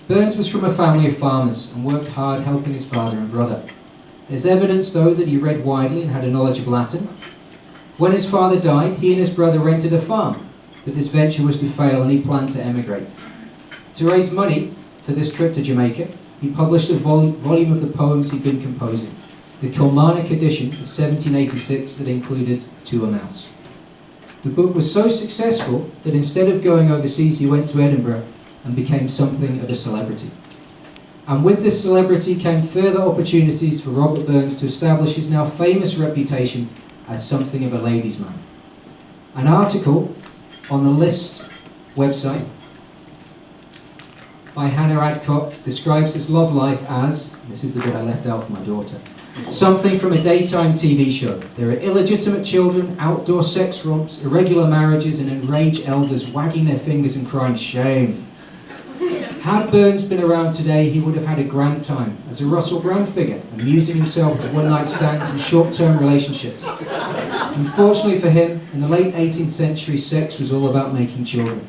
Burns was from a family of farmers and worked hard helping his father and brother. There's evidence, though, that he read widely and had a knowledge of Latin. When his father died, he and his brother rented a farm, but this venture was to fail and he planned to emigrate. To raise money for this trip to Jamaica, he published a volume of the poems he'd been composing, the Kilmarnock edition of 1786 that included To a Mouse. The book was so successful that instead of going overseas, he went to Edinburgh and became something of a celebrity. And with this celebrity came further opportunities for Robert Burns to establish his now famous reputation as something of a ladies' man. An article on the List website by Hannah Adcock describes his love life as, this is the bit I left out for my daughter, something from a daytime TV show. There are illegitimate children, outdoor sex romps, irregular marriages, and enraged elders wagging their fingers and crying, shame. Had Burns been around today, he would have had a grand time as a Russell Brand figure, amusing himself with one-night stands and short-term relationships. Unfortunately for him, in the late 18th century, sex was all about making children.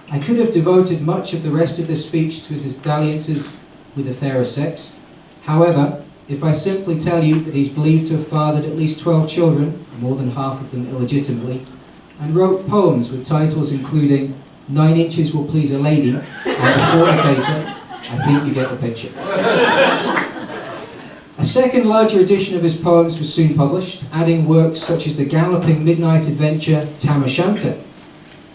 I could have devoted much of the rest of this speech to his dalliances with the fairer sex. However, if I simply tell you that he's believed to have fathered at least 12 children, more than half of them illegitimately, and wrote poems with titles including 9 Inches Will Please a Lady and A Fornicator, I think you get the picture. A second larger edition of his poems was soon published, adding works such as the galloping midnight adventure Tam O'Shanter.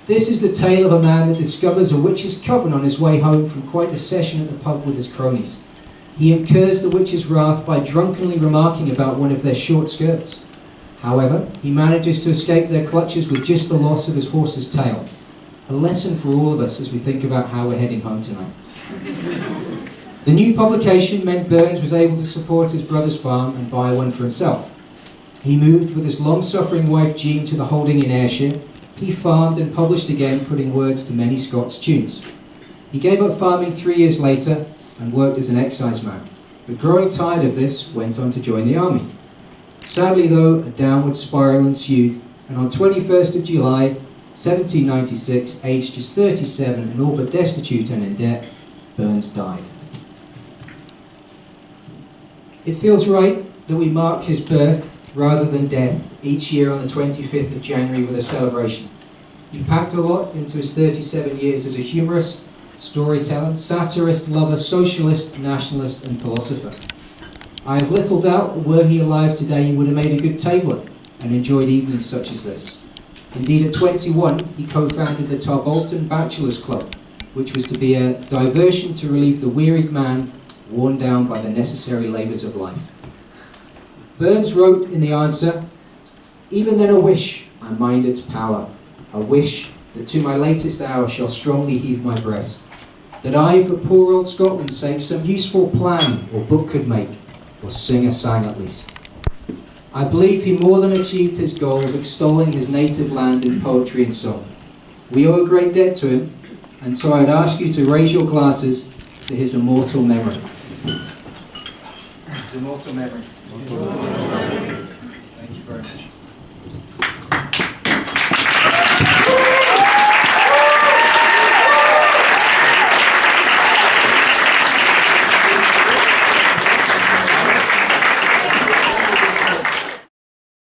This is the tale of a man that discovers a witch's coven on his way home from quite a session at the pub with his cronies. He incurs the witch's wrath by drunkenly remarking about one of their short skirts. However, he manages to escape their clutches with just the loss of his horse's tail. A lesson for all of us as we think about how we're heading home tonight. The new publication meant Burns was able to support his brother's farm and buy one for himself. He moved with his long-suffering wife Jean to the holding in Ayrshire. He farmed and published again, putting words to many Scots tunes. He gave up farming 3 years later and worked as an exciseman, but growing tired of this, went on to join the army. Sadly though, a downward spiral ensued, and on 21st of July 1796, aged just 37 and all but destitute and in debt, Burns died. It feels right that we mark his birth rather than death each year on the 25th of January with a celebration. He packed a lot into his 37 years as a humorist, storyteller, satirist, lover, socialist, nationalist and philosopher. I have little doubt that were he alive today he would have made a good tabler and enjoyed evenings such as this. Indeed, at 21, he co-founded the Tarbolton Bachelors Club, which was to be a diversion to relieve the wearied man worn down by the necessary labours of life. Burns wrote in the answer, "Even then a wish, I mind its power, a wish that to my latest hour shall strongly heave my breast, that I for poor old Scotland's sake some useful plan or book could make, or sing a sang at least." I believe he more than achieved his goal of extolling his native land in poetry and song. We owe a great debt to him, and so I'd ask you to raise your glasses to his immortal memory. His immortal memory.